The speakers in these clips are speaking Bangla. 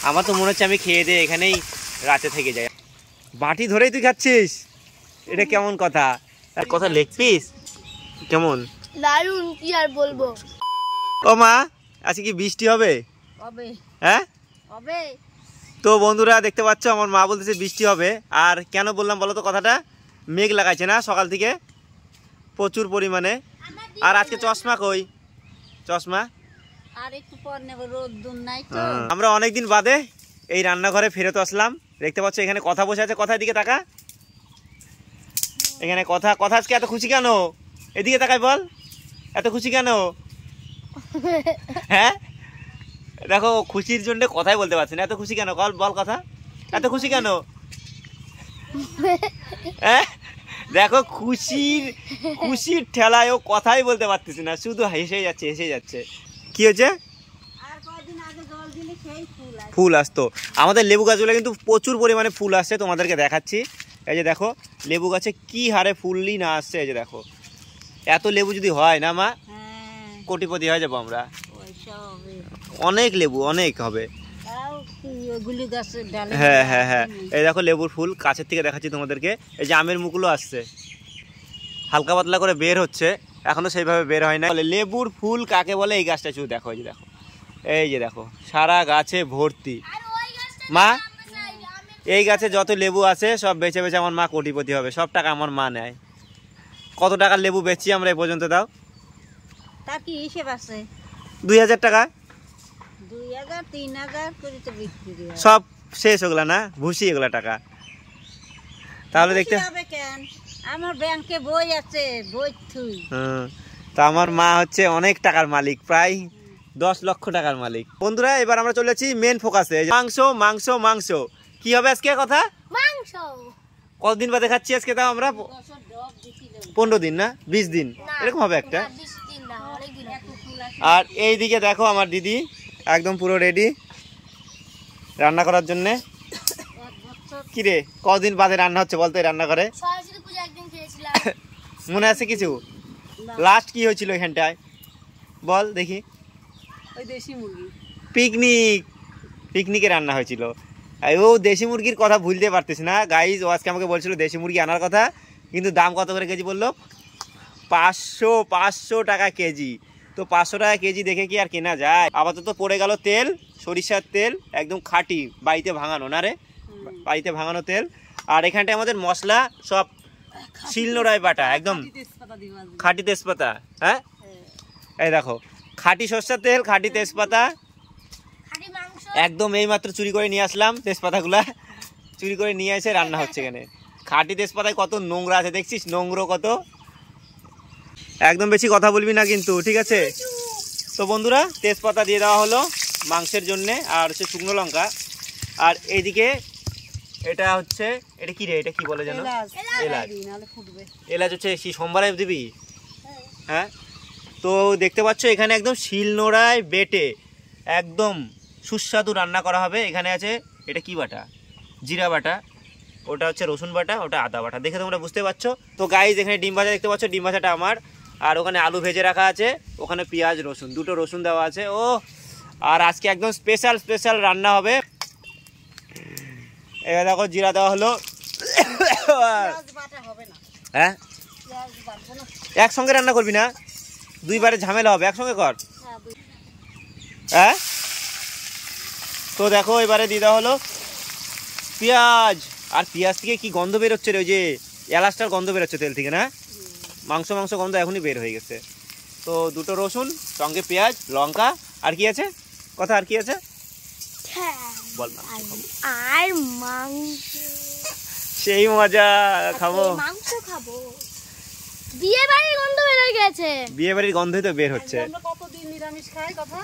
আমার তো মনে হচ্ছে আমি খেয়ে দিয়ে এখানেই রাতে থেকে যাই। বাটি ধরেই তুই খাচ্ছিস, এটা কেমন কথা? কথা লেগ পিস কেমন দারুন, কি আর বলবো। ও মা, আজকে কি বৃষ্টি হবে? হবে। হ্যাঁ হবে। তো বন্ধুরা দেখতে পাচ্ছ আমার মা বলতেছে বৃষ্টি হবে। আর কেন বললাম বলো তো কথাটা? মেঘ লাগাইছে না সকাল থেকে প্রচুর পরিমাণে। আর আজকে চশমা কই? চশমা আর একটু পর নেব, রোদ দুন নাই তো। আমরা অনেকদিন বাদে এই রান্নাঘরে ফেরত আসলাম। দেখতে পাচ্ছ এখানে কথা বসে আছে। কথার দিকে তাকা, এখানে কথা। কথা আজকে এত খুশি কেন? এদিকে তাকাই বল, এত খুশি কেন? হ্যাঁ দেখো খুশির জন্য কথাই বলতে পারছি না। এত খুশি কেন বল কথা, এত খুশি কেন? হ্যাঁ দেখো খুশির ঠেলায় ও কথাই বলতে পারতেছি না, শুধু হেসে যাচ্ছে। কি হয়েছে? ফুল আসতো আমাদের লেবু গাছগুলো, কিন্তু প্রচুর পরিমাণে ফুল আসছে, তোমাদেরকে দেখাচ্ছি। এই যে দেখো লেবু গাছে কি হারে ফুলই না আসছে। এই যে দেখো এত লেবু যদি হয় না মা, কোটিপতি হয়ে যাবো আমরা। অনেক লেবু অনেক হবে। হ্যাঁ হ্যাঁ হ্যাঁ, এই দেখো লেবুর ফুল কাছের থেকে দেখাচ্ছি তোমাদেরকে। এই যে আমের মুকুলও আসছে, হালকা পাতলা করে বের হচ্ছে, এখনো সেইভাবে বের হয় না। লেবুর ফুল কাকে বলে এই গাছটা শুধু দেখো। এই যে দেখো সারা গাছে ভর্তি। মা এই গাছে যত লেবু আছে সব বেছে বেছে আমার মা কোটিপতি হবে, সব টাকা আমার মা নেয়। কত টাকার লেবু বেচছি আমরা এই পর্যন্ত দাও? তার কি হিসেব আছে? 2000 টাকা, 2000 3000 করে তো বিক্রি হয়। সব শেষ ওগুলা না, ভুসি এগুলা টাকা। তাহলে দেখতে হবে কেন? আমার ব্যাংকে বই আছে, বই থুই। তো আমার মা হচ্ছে অনেক টাকার মালিক, প্রায় 10 লক্ষ টাকার মালিক। বন্ধুরা এবার আমরা চলে যাচ্ছি মেন ফোকাসে। মাংস মাংস মাংস কি হবে আজকে? কথা মাংস কতদিন বাদে খাচ্ছি আজকে? তাও আমরা 15 দিন না 20 দিন এরকম হবে একটা। আর এই দিকে দেখো আমার দিদি একদম পুরো রেডি রান্না করার জন্য। কিরে কতদিন বাদে রান্না হচ্ছে বলতো এই রান্নাঘরে? মনে আছে কিছু? লাস্ট কি হয়েছিল এখানটায় বল দেখি? পিকনিকে রান্না হয়েছিল। ও দেশি মুরগির কথা ভুলতে পারতেছি না গাইজ। ও আজকে আমাকে বলছিল দেশি মুরগি আনার কথা, কিন্তু দাম কত করে কেজি বললো? 500 টাকা কেজি। তো 500 টাকা কেজি দেখে কি আর কেনা যায়? আপাতত পড়ে গেল তেল, সরিষার তেল, একদম খাঁটি বাড়িতে ভাঙানো না রে, বাড়িতে ভাঙানো তেল। আর এখানটায় আমাদের মশলা সব শিলনোড়ায় বাটা, একদম খাঁটি তেজপাতা। হ্যাঁ এই দেখো খাঁটি সরষের তেল, খাঁটি তেজপাতা, একদম এই মাত্র চুরি করে নিয়ে আসলাম। তেজপাতাগুলা চুরি করে নিয়ে এসে রান্না হচ্ছে এখানে। খাঁটি তেজপাতায় কত নোংরা আছে দেখছিস, নোংরা কত। একদম বেশি কথা বলবি না কিন্তু, ঠিক আছে? তো বন্ধুরা তেজপাতা দিয়ে দেওয়া হলো মাংসের জন্যে, আর হচ্ছে শুকনো লঙ্কা। আর এইদিকে এটা হচ্ছে, এটা কি রে, এটা কি বলে জানো? এলাচ। এলাচ হচ্ছে কি সোমবারে দিবি? হ্যাঁ তো দেখতে পাচ্ছ এখানে একদম শিলনোড়ায় বেটে একদম সুস্বাদু রান্না করা হবে। এখানে আছে এটা কি বাটা? জিরা বাটা, ওটা হচ্ছে রসুন বাটা, ওটা আদা বাটা, দেখে তোমরা বুঝতে পারছো। তো গাইজ এখানে ডিম ভাজা দেখতে পাচ্ছ, ডিম ভাজাটা আমার। আর ওখানে আলু ভেজে রাখা আছে, ওখানে পেঁয়াজ রসুন, দুটো রসুন দেওয়া আছে। ও আর আজকে একদম স্পেশাল রান্না হবে। এবার দেখো জিরা দেওয়া হলো। হ্যাঁ একসঙ্গে রান্না করবি না, দুইবারে ঝামেলা হবে, একসঙ্গে কর। হ্যাঁ তো দেখো এবারে দিয়ে দেওয়া হলো পেঁয়াজ। আর পেঁয়াজ থেকে কি গন্ধ বেরোচ্ছে রে, ওই যে এলাচটার গন্ধ বেরোচ্ছে তেল থেকে না? মাংস গন্ধ এখনই বের হয়ে গেছে। তো দুটো রসুন, সঙ্গে পেঁয়াজ, লঙ্কা। আর কি আছে কথা? আর কি আছে বল? আর মাংস, সেই মজা খাবো, মাংস খাবো। বিয়ে বাড়ির গন্ধ বের হয়ে গেছে। বিয়ে বাড়ির গন্ধই তো বের হচ্ছে। আমরা কতদিন নিরামিষ খাই? কথা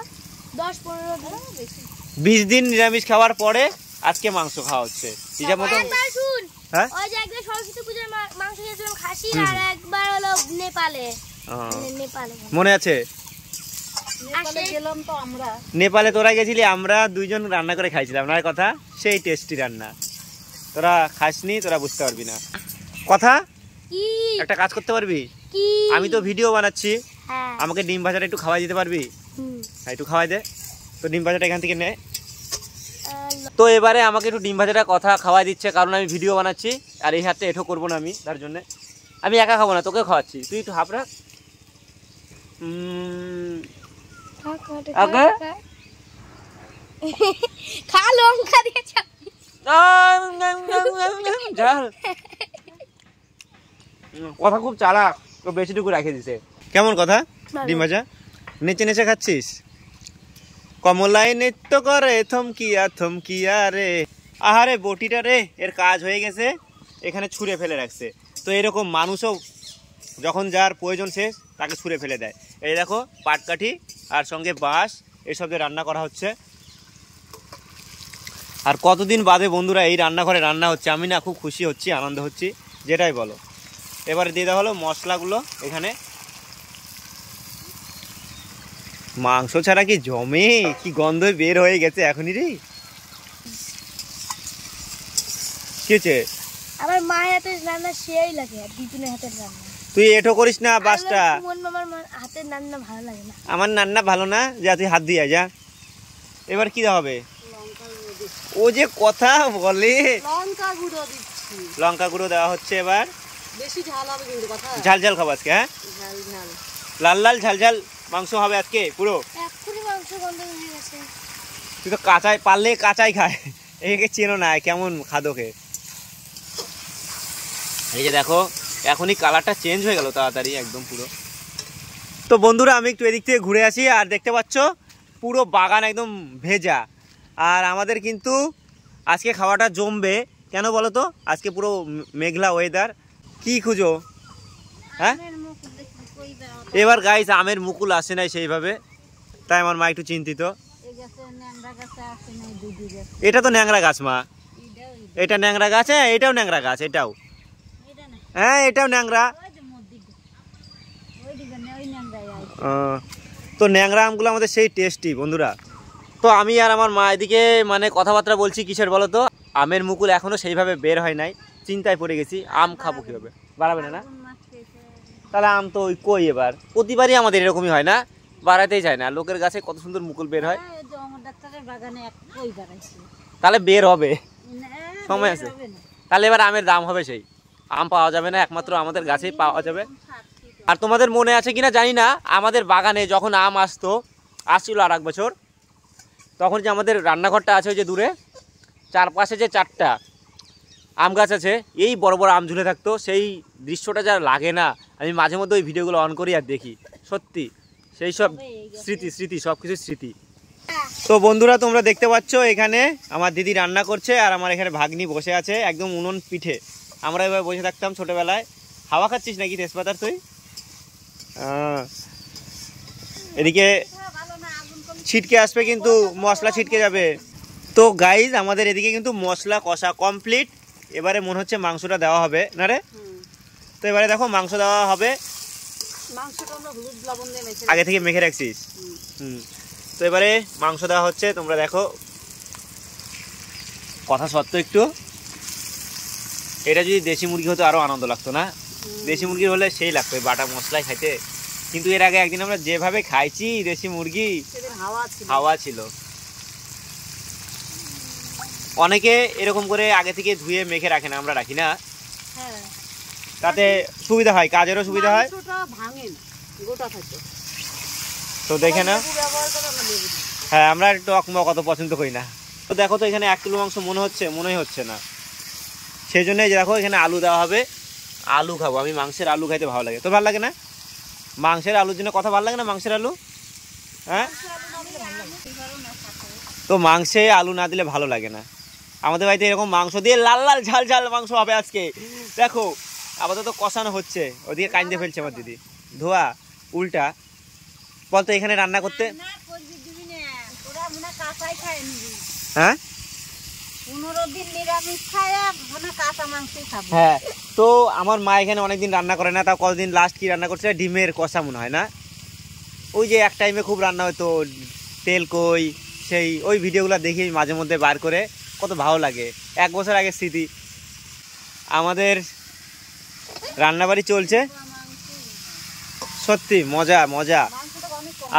10-15 দিন, 20 দিন নিরামিষ খাওয়ার পরে আজকে মাংস খাওয়া হচ্ছে হিসাব মতো। হ্যাঁ ওই যে একবার সরস্বতী পূজার মাংস খেয়েছিলাম খাসি, আর একবার হলো নেপালে। মনে আছে? নেপালে তোরা গেছিলি, আমরা দুইজন রান্না করে খাইছিলাম না কথা, সেই টেস্টি রান্না। তোরা খাসনি, তোরা বুঝতে পারবি না। কথা একটা কাজ করতে পারবি? আমি তো ভিডিও বানাচ্ছি, আমাকে ডিম ভাজাটা একটু খাওয়াই দিতে পারবি? একটু খাওয়াই দে তো। ডিম ভাজাটা এখান থেকে নে, তো এবারে আমাকে একটু ডিম ভাজাটা কথা খাওয়াই দিচ্ছে, কারণ আমি ভিডিও বানাচ্ছি আর এই হাতে এঠো করবো না আমি, তার জন্যে আমি একা খাবো না, তোকে খাওয়াচ্ছি, তুই একটু হাফ রাখ। আগে খা লঙ্কা দিয়ে কথা খুব চালাক, তো বেশিটুকু রেখে দিছে। কেমন কথা ডিম ভাজা? নেচে নেচে খাচ্ছিস? কমলায় নৃত্য করে থমকিয়া থমকিয়া রে। আহারে বটিটা রে, এর কাজ হয়ে গেছে, এখানে ছুঁড়ে ফেলে রাখছে। তো এরকম মানুষও যখন যার প্রয়োজন শেষ তাকে ছুঁড়ে ফেলে দেয়। এই দেখো পাটকাঠি আর সঙ্গে বাঁশ এসব দিয়ে রান্না করা হচ্ছে। আর কতদিন বাদে বন্ধুরা এই রান্নাঘরে রান্না হচ্ছে, আমি না খুব খুশি হচ্ছি, আনন্দ হচ্ছি, যেটাই বলো। এবারে দিয়ে দেওয়া হলো মশলাগুলো। এখানে মাংস ছাড়া কি জমে, কি গন্ধ বের হয়ে গেছে এখনই রে। কি হচ্ছে? আমার মায়ের হাতের রান্না সেই লাগে, আর দিদুনের হাতের রান্না। তুই এঠো করিস না বাসটা। আমার হাতের রান্না ভালো লাগে না। আমার রান্না ভালো না, যা তুই হাত দিয়ে যা। এবার কি হবে? ও যে কথা বলে, লঙ্কা গুঁড়ো দিচ্ছি, লঙ্কা গুঁড়ো দেওয়া হচ্ছে। এবার বেশি ঝাল হবে কিন্তু কথা, ঝাল ঝাল খাবো আজকে। হ্যাঁ ঝাল ঝাল লাল লাল ঝাল ঝাল মাংস হবে আজকে পুরো। এক্ষুনি মাংস গন্ধ হয়ে গেছে। তুই তো কাঁচাই, পারলে কাঁচাই খায়, একে চেনো না কেমন খাদকে। এই যে দেখো এখনই কালারটা চেঞ্জ হয়ে গেল তাড়াতাড়ি একদম পুরো। তো বন্ধুরা আমি একটু এদিক থেকে ঘুরে আসি, আর দেখতে পাচ্ছ পুরো বাগান একদম ভেজা। আর আমাদের কিন্তু আজকে খাওয়াটা জমবে, কেন বলো তো? আজকে পুরো মেঘলা ওয়েদার। কি খুঁজো? হ্যাঁ এবার গাইস আমের মুকুল আসে নাই সেইভাবে, তাই আমার মা একটু চিন্তিত। এটা তো ন্যাংরা গাছ মা, এটা ন্যাংরা গাছ। হ্যাঁ এটাও ন্যাংরা গাছ, এটাও হ্যাঁ এটাও ন্যাংরা। তো ন্যাংরা আমগুলো আমাদের সেই টেস্টি বন্ধুরা। তো আমি আর আমার মা এদিকে মানে কথাবার্তা বলছি কিসের বলো তো, আমের মুকুল এখনো সেইভাবে বের হয় নাই, চিন্তায় পড়ে গেছি। আম খাবো কিভাবে, বাড়াবে না না? তাহলে আম তো ওই কই, এবার প্রতিবারই আমাদের এরকমই হয় না, বাড়াতেই চায় না। লোকের গাছে কত সুন্দর মুকুল বের হয়, তাহলে বের হবে, সময় আছে। তাহলে এবার আমের দাম হবে সেই, আম পাওয়া যাবে না, একমাত্র আমাদের গাছেই পাওয়া যাবে। আর তোমাদের মনে আছে কিনা জানি না, আমাদের বাগানে যখন আম আসছিল আর এক বছর, তখন যে আমাদের রান্নাঘরটা আছে ওই যে দূরে, চারপাশে যে 4টা আম গাছ আছে, এই বড় বড় আম ঝুলে থাকতো। সেই দৃশ্যটা যা লাগে না, আমি মাঝে মধ্যে ওই ভিডিওগুলো অন করি আর দেখি, সত্যি সেই সব স্মৃতি সব কিছু স্মৃতি। তো বন্ধুরা তোমরা দেখতে পাচ্ছ এখানে আমার দিদি রান্না করছে, আর আমার এখানে ভাগ্নি বসে আছে একদম উনুন পিঠে। আমরা এবার বসে থাকতাম ছোটোবেলায়। হাওয়া খাচ্ছিস নাকি তেজপাতার তুই? এদিকে ছিটকে আসবে কিন্তু, মশলা ছিটকে যাবে। তো গাইজ আমাদের এদিকে কিন্তু মশলা কষা কমপ্লিট। এবারে মনে হচ্ছে মাংসটা দেওয়া হবে না রে? তো এবারে দেখো মাংস দেওয়া হবে। আগে থেকে মেখে রাখছিস? তো এবারে মাংস দেওয়া হচ্ছে, তোমরা দেখো। কথা সত্য একটু, এটা যদি দেশি মুরগি হতো আরো আনন্দ লাগতো না? দেশি মুরগি হলে সেই লাগতো বাটা মশলায় খাইতে। কিন্তু এর আগে একদিন আমরা যেভাবে খাইছি দেশি মুরগি, হাওয়া ছিল। অনেকে এরকম করে আগে থেকে ধুয়ে মেখে রাখে না, আমরা রাখি না, তাতে সুবিধা হয়, কাজেরও সুবিধা হয়। তো দেখে না, হ্যাঁ আমরা টক মক অত পছন্দ করি না। তো দেখো তো এখানে 1 কিলো মাংস মনে হচ্ছে না, সেই জন্যই দেখো এখানে আলু দেওয়া হবে। আলু খাবো আমি, মাংসের আলু খাইতে ভালো লাগে। তো ভালো লাগে না? মাংসের আলুর জন্য কথা ভালো লাগে না? মাংসের আলু, হ্যাঁ তো মাংসে আলু না দিলে ভালো লাগে না। আমাদের বাড়িতে এরকম মাংস দিয়ে লাল লাল ঝাল ঝাল মাংস হবে আজকে। দেখো আপাতত কষানো হচ্ছে, ওদিকে কাইন্দে ফেলছে আমার দিদি। ধোয়া উল্টা বলতো এখানে রান্না করতে, হ্যাঁ হ্যাঁ। তো আমার মা এখানে অনেকদিন রান্না করে না, তাও কতদিন লাস্ট কি রান্না করছে, ডিমের কষা মনে হয় না? ওই যে এক টাইমে খুব রান্না হতো, তেল কই, সেই ওই ভিডিওগুলো দেখি মাঝে মধ্যে বার করে, কত ভালো লাগে। 1 বছর আগের স্মৃতি। আমাদের রান্নাবাড়ি চলছে, সত্যি মজা মজা।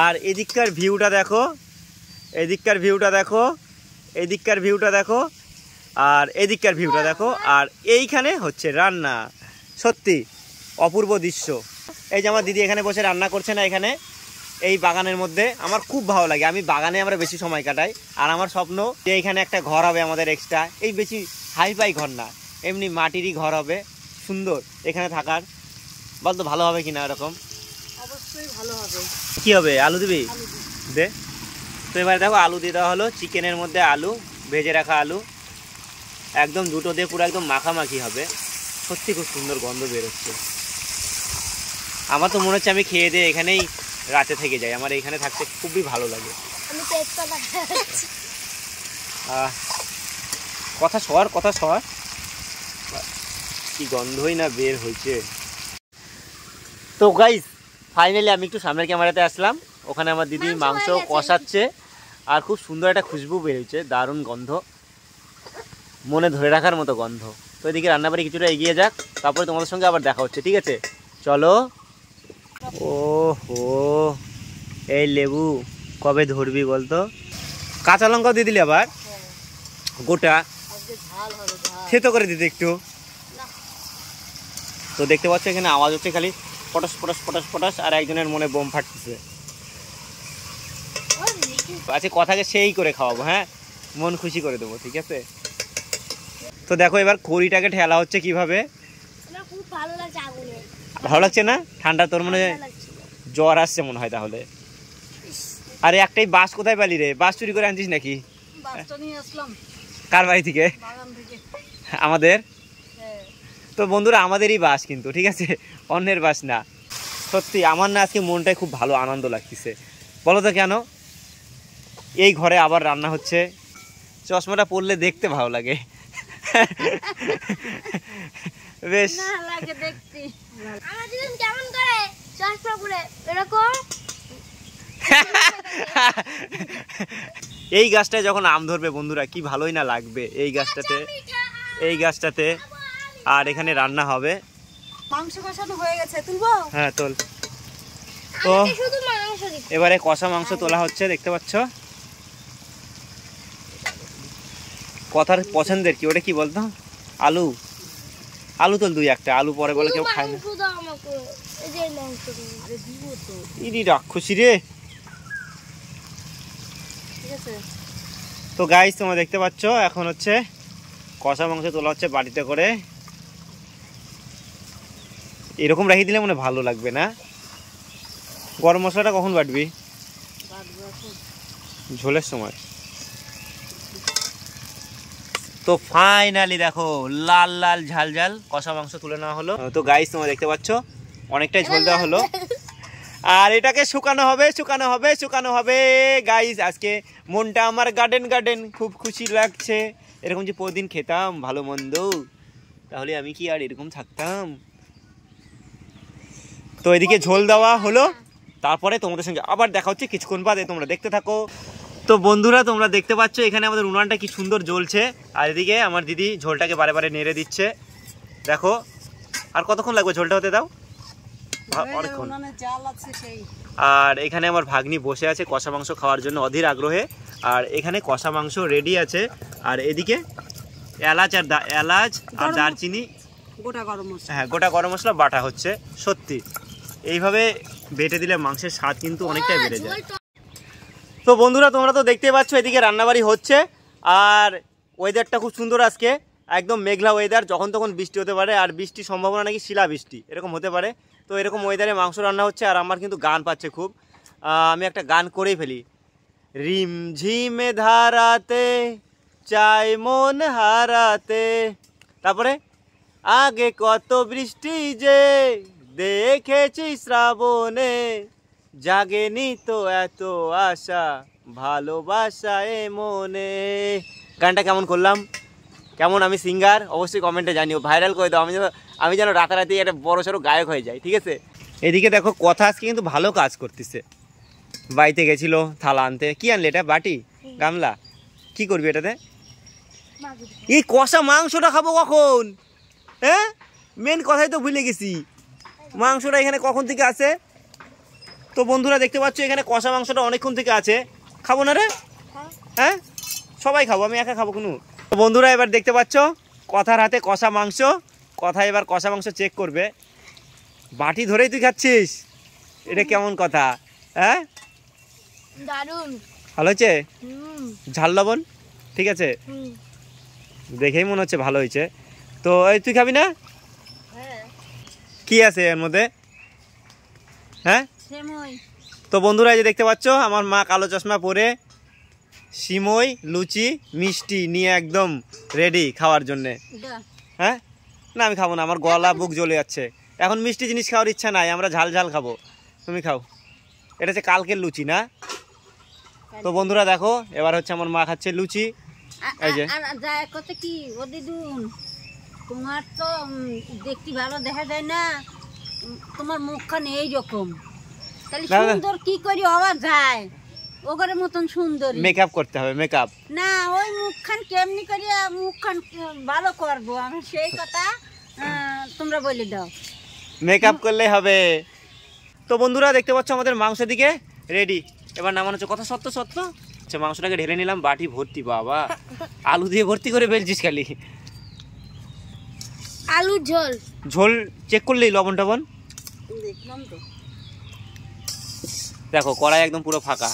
আর এদিককার ভিউটা দেখো, এদিককার ভিউটা দেখো, এদিককার ভিউটা দেখো আর এদিককার ভিউটা দেখো, আর এইখানে হচ্ছে রান্না। সত্যি অপূর্ব দৃশ্য। এই যে আমার দিদি এখানে বসে রান্না করছে না, এখানে এই বাগানের মধ্যে। আমার খুব ভালো লাগে, আমি বাগানে আমরা বেশি সময় কাটাই। আর আমার স্বপ্ন যে এইখানে একটা ঘর হবে আমাদের এক্সট্রা, এই বেশি হাইফাই ঘর না, এমনি মাটিরই ঘর হবে সুন্দর এখানে থাকার। বলতো ভালো হবে কিনা এরকম? অবশ্যই ভালো হবে। কি হবে, আলু দিবি? দে। তো এবারে দেখো আলু দিয়ে দেওয়া হলো, চিকেনের মধ্যে আলু, ভেজে রাখা আলু একদম দুটো দিয়ে পুরো একদম মাখামাখি হবে। সত্যি খুব সুন্দর গন্ধ বেরোচ্ছে। আমার তো মনে হচ্ছে আমি খেয়ে দিয়ে এখানেই রাতে থেকে যাই, আমার এখানে থাকতে খুবই ভালো লাগে। আমি পেটটা লাগাচ্ছি। কথা সর কি গন্ধই না বের হয়েছে। তো গাইস ফাইনালি আমি একটু সামনের ক্যামেরাতে আসলাম, ওখানে আমার দিদি মাংস কষাচ্ছে আর খুব সুন্দর একটা খুশবু বেরোচ্ছে, দারুণ গন্ধ, মনে ধরে রাখার মতো গন্ধ। তো এদিকে রান্নাবাড়ি কিছুটা এগিয়ে যাক, তারপরে তোমাদের সঙ্গে আবার দেখা হচ্ছে, ঠিক আছে? চলো। ও হো, এই লেবু কবে ধরবি বলতো? কাঁচা লঙ্কাও দিয়ে দিলি আবার গোটা, থেতো করে দিতে একটু। তো দেখতে পাচ্ছ এখানে আওয়াজ হচ্ছে খালি পটাস পটাস পটাস পটাস, আর একজনের মনে বোম ফাটতেছে। আচ্ছা কথাকে সেই করে খাওয়াবো, হ্যাঁ, মন খুশি করে দেবো, ঠিক আছে? তো দেখো এবার খড়িটাকে ঠেলা হচ্ছে কিভাবে। আমার খুব ভালো লাগছে আগুনে। ভালো লাগছে না? ঠান্ডা তোর মনে জ্বর আসছে মনে হয় তাহলে। আরে একটাই বাঁশ কোথায় পেলি রে? বাঁশ চুরি করে আনছিস নাকি? বাসটা নিয়ে আসলাম। কার বাড়ি থেকে? বাগান থেকে। আমাদের। হ্যাঁ। তো বন্ধুরা আমাদেরই বাস কিন্তু, ঠিক আছে, অন্যের বাস না। সত্যি আমার না আজকে মনটাই খুব ভালো, আনন্দ লাগতেছে। বলো তো কেন? এই ঘরে আবার রান্না হচ্ছে, চশমাটা পরলে দেখতে ভালো লাগে। বেশ না লাগে দেখতে। আমার দিদি কেমন করে চশমা পরে এরকম। এই গাছটায় যখন আম ধরবে বন্ধুরা কি ভালোই না লাগবে এই গাছটাতে। আর এখানে রান্না হবে। মাংস কষানো হয়ে গেছে, তুলবো? হ্যাঁ তোল। তো শুধু মাংস দিতে। এবারে কষা মাংস তোলা হচ্ছে, দেখতে পাচ্ছ। কথার পছন্দের কি ওটা কি বলতো? আলু। আলু তোল দুই একটা, আলু পরে বলে কেউ খায় না। মাংস দাও আমাকে, এই যে মাংস দাও। আরে দিব তো। ইরি রাক্ষসী রে। ঠিক আছে। তো গাইস তোমরা দেখতে পাচ্ছ এখন হচ্ছে কষা মাংস তোলা হচ্ছে বাড়িতে করে। এরকম রেখে দিলে মনে ভালো লাগবে না? গরম মশলাটা কখন বাটবি? ঝোলের সময়। তো ফাইনালি দেখো লাল লাল ঝাল ঝাল কষা মাংস তুলে নেওয়া হলো। তো গাইস তোমরা দেখতে পাচ্ছ অনেকটাই ঝোল দেওয়া হলো, আর এটাকে শুকানো হবে গাইস। আজকে মনটা আমার গার্ডেন খুব খুশি লাগছে। এরকম যে প্রতিদিন খেতাম ভালো মন্দ, তাহলে আমি কি আর এরকম থাকতাম? তো এদিকে ঝোল দেওয়া হলো, তারপরে তোমাদের সঙ্গে আবার দেখা হচ্ছে কিছুক্ষণ বাদে, তোমরা দেখতে থাকো। তো বন্ধুরা তোমরা দেখতে পাচ্ছ এখানে আমাদের উনানটা কি সুন্দর জ্বলছে, আর এদিকে আমার দিদি ঝোলটাকে বারে বারে নেড়ে দিচ্ছে। দেখো আর কতক্ষণ লাগবে ঝোলটা হতে দাও? অনেকক্ষণ। আর এখানে আমার ভাগ্নি বসে আছে কষা মাংস খাওয়ার জন্য অধীর আগ্রহে, আর এখানে কষা মাংস রেডি আছে। আর এদিকে এলাচ আর দারচিনি, গোটা গরম মশলা বাটা হচ্ছে। সত্যি এইভাবে বেটে দিলে মাংসের স্বাদ কিন্তু অনেকটাই বেড়ে যায়। তো বন্ধুরা তোমরা তো দেখতেই পাচ্ছ এদিকে রান্নাবাড়ি হচ্ছে, আর ওয়েদারটা খুব সুন্দর আজকে, একদম মেঘলা ওয়েদার, যখন তখন বৃষ্টি হতে পারে, আর বৃষ্টির সম্ভাবনা নাকি শিলা বৃষ্টি এরকম হতে পারে। তো এরকম ওয়েদারে মাংস রান্না হচ্ছে, আর আমার কিন্তু গান পাচ্ছে খুব। আমি একটা গান করেই ফেলি। রিমঝিমে ধারাতে চাই মন হারাতে, তারপরে আগে কত বৃষ্টি যে দেখেছি শ্রাবণে, জাগেনি তো এত আশা ভালোবাসা এ মনে। গানটা কেমন করলাম, কেমন আমি সিঙ্গার অবশ্যই কমেন্টে জানিও, ভাইরাল করে দাও, আমি যেন রাতারাতি একটা বড় সড়ো গায়ক হয়ে যাই, ঠিক আছে? এদিকে দেখো কথা আজকে কিন্তু ভালো কাজ করতেছে। বাড়িতে গেছিল থালা আনতে, কি আনলে এটা? বাটি, গামলা, কি করবি এটাতে? এই কষা মাংসটা খাবো কখন? হ্যাঁ মেন কথাই তো ভুলে গেছি, মাংসটা এখানে কখন থেকে আছে? তো বন্ধুরা দেখতে পাচ্ছ এখানে কষা মাংসটা অনেকক্ষণ থেকে আছে, খাবো না রে? হ্যাঁ সবাই খাবো, আমি একা খাবো কোনো। বন্ধুরা এবার দেখতে পাচ্ছ কথার হাতে কষা মাংস। কথা এবার কষা মাংস চেক করবে। বাটি ধরেই তুই খাচ্ছিস, এটা কেমন কথা? হ্যাঁ, দারুন। ভালো হয়েছে? হুম ঝাল লবণ ঠিক আছে, হুম। দেখেই মনে হচ্ছে ভালো হয়েছে। তো এই তুই খাবি না? হ্যাঁ কি আছে এর মধ্যে? হ্যাঁ, সেমই। তো বন্ধুরা এই যে দেখতে পাচ্ছ আমার মা কালো চশমা পরে সিমই লুচি মিষ্টি নিয়ে একদম রেডি খাওয়ার জন্যে। দা হ্যাঁ, না আমি খাবো না, আমার গলা বুক জ্বলে যাচ্ছে এখন, মিষ্টি জিনিস খাওয়ার ইচ্ছা নাই, আমরা ঝাল ঝাল খাবো। তুমি খাও। এটা হচ্ছে কালকের লুচি না? তো বন্ধুরা দেখো এবার হচ্ছে আমার মা খাচ্ছে লুচি। এই যে আর যায় কত কি ও দিদুন, তোমার তো দেখতে ভালো দেখা যায় না, তোমার মুখখান এইরকম, তাহলে না, না। সুন্দর কি করি হওয়া যায়? ওগরের মতন সুন্দর মেকআপ করতে হবে, মেকআপ। না, ওই মুখখান কেমনি করি মুখখান ভালো করবো আমি সেই কথা তোমরা বলে দাও। মেকআপ করলে হবে। তো বন্ধুরা দেখতে পাচ্ছ আমাদের মাংস দিকে রেডি, এবার নামানো হচ্ছে। কথা সত্য সত্য। আচ্ছা মাংসটাকে ঢেলে নিলাম, বাটি ভর্তি, বাবা আলু দিয়ে ভর্তি করে ফেলছিস খালি। আলুর ঝোল। ঝোল চেক করলি লবণ টবণ? দেখলাম তো। দেখো কড়াই একদম পুরো ফাঁকা।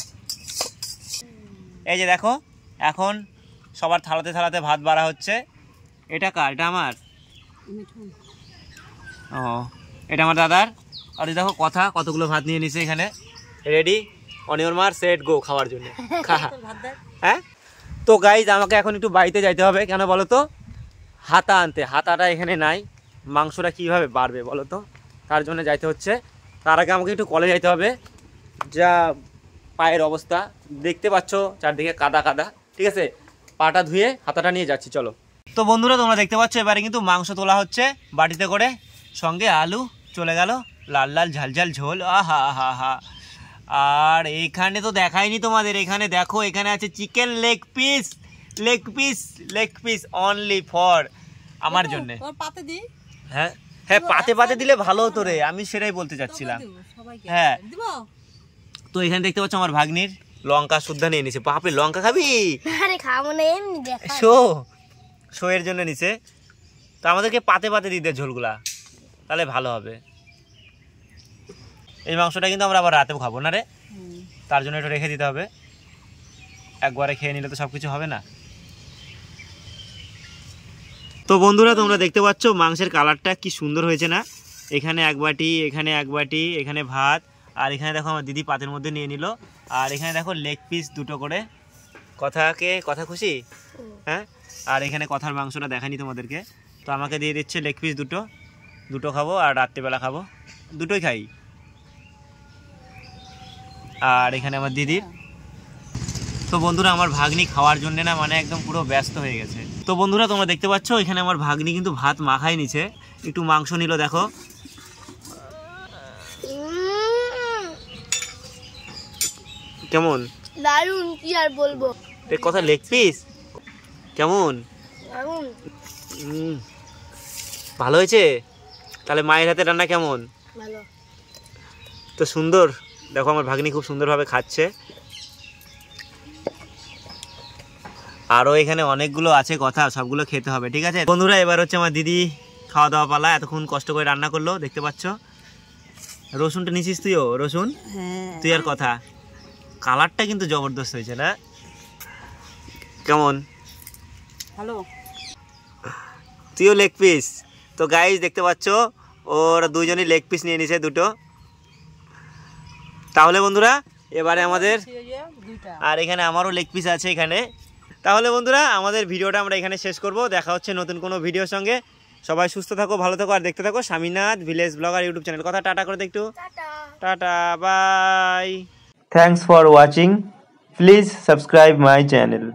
এই যে দেখো এখন সবার থালাতে থালাতে ভাত বাড়া হচ্ছে। এটা কার? এটা আমার। ও, এটা আমার দাদার। আর এই দেখো কথা কতগুলো ভাত নিয়ে নিছে এখানে, রেডি অনিয়র মার সেট গো খাওয়ার জন্য। হ্যাঁ, তো গাইজ আমাকে এখন একটু বাড়িতে যাইতে হবে, কেন বলো তো? হাতা আনতে। হাতাটা এখানে নাই, মাংসটা কীভাবে বাড়বে বলো তো, তার জন্য যাইতে হচ্ছে। তার আগে আমাকে একটু কলে যাইতে হবে। যা পায়ের অবস্থা দেখতে পাচ্ছ, চারদিকে কাদা কাদা, ঠিক আছে? পাটা ধুয়ে হাতাটা নিয়ে যাচ্ছি, চলো। তো বন্ধুরা তোমরা দেখতে পাচ্ছ এবারে কিন্তু মাংস তোলা হচ্ছে বাটিতে করে, সঙ্গে আলু চলে গেল, লাল লাল ঝাল ঝাল ঝোল, আহা হা হা। আর এইখানে তো দেখাইনি তোমাদের, এখানে দেখো এখানে আছে chicken leg piece, leg piece, leg piece only for আমার জন্য। পাতে দিই। হ্যাঁ হ্যাঁ, পাতে পাতে দিলে ভালো হতো রে, আমি সেটাই বলতে চাচ্ছিলাম। হ্যাঁ, তো এখানে দেখতে পাচ্ছ আমার ভাগ্নির লঙ্কা সুদ্ধা নিয়ে নিছে। বাপরে লঙ্কা খাবি? আরে খাবো না, এমনি দেখা। শো এর জন্য নিছে। তো আমাদেরকে পাতে পাতে দিতে ঝোলগুলা, তাহলে ভালো হবে। এই মাংসটা কিন্তু আমরা আবার রাতেও খাবো না রে, তার জন্য একটু রেখে দিতে হবে, একবারে খেয়ে নিলে তো সব কিছু হবে না। তো বন্ধুরা তোমরা দেখতে পাচ্ছ মাংসের কালারটা কি সুন্দর হয়েছে না? এখানে এক বাটি, এখানে এক বাটি, এখানে ভাত, আর এখানে দেখো আমার দিদি পাতের মধ্যে নিয়ে নিল। আর এখানে দেখো লেগ পিস দুটো করে। কথা খুশি? হ্যাঁ, আর এখানে কথার মাংসটা দেখানি তোমাদেরকে। তো আমাকে দিয়ে দিচ্ছে লেগ পিস দুটো খাবো, আর রাত্রিবেলা খাবো, দুটোই খাই। আর এখানে আমার দিদির। তো বন্ধুরা আমার ভাগ্নি খাওয়ার জন্য না মানে একদম পুরো ব্যস্ত হয়ে গেছে। তো বন্ধুরা তোমরা দেখতে পাচ্ছ এখানে আমার ভাগ্নি কিন্তু ভাত মাখাই নিছে, একটু মাংস নিল। দেখো কেমন দারুন, কি আর বলবো। এর কথা লেগ পিস কেমন? দারুন। ভালো হয়েছে? তাহলে মায়ের হাতে রান্না কেমন? ভালো। তো সুন্দর। দেখো আমার ভাগ্নি খুব সুন্দরভাবে খাচ্ছে। আরও এখানে অনেকগুলো আছে কথা, সবগুলো খেতে হবে, ঠিক আছে বন্ধুরা? এবার হচ্ছে আমার দিদি খাওয়া দাওয়া পালা, এতক্ষণ কষ্ট করে রান্না করলো, দেখতে পাচ্ছ। রসুনটা নিছিস তুইও? রসুন তুই আর কথা। কালারটা কিন্তু জবরদস্ত হয়েছে না? কেমন? হ্যালো, তুইও লেগ পিস। তো গাইস দেখতে পাচ্ছ ওরা দুইজনই লেগ পিস নিয়ে নিছে দুটো। তাহলে বন্ধুরা এবারে আমাদের, আর এখানে আমারও লেগ পিস আছে এখানে। তাহলে বন্ধুরা আমাদের ভিডিওটা আমরা এখানে শেষ করব। দেখা হচ্ছে নতুন কোনো ভিডিওর সঙ্গে। সবাই সুস্থ থাকো, ভালো থাকো, আর দেখতে থাকো Swaminath village blogger YouTube channel. কথা টাটা করে দে একটু। Tata, bye. Thanks for watching. Please subscribe my channel.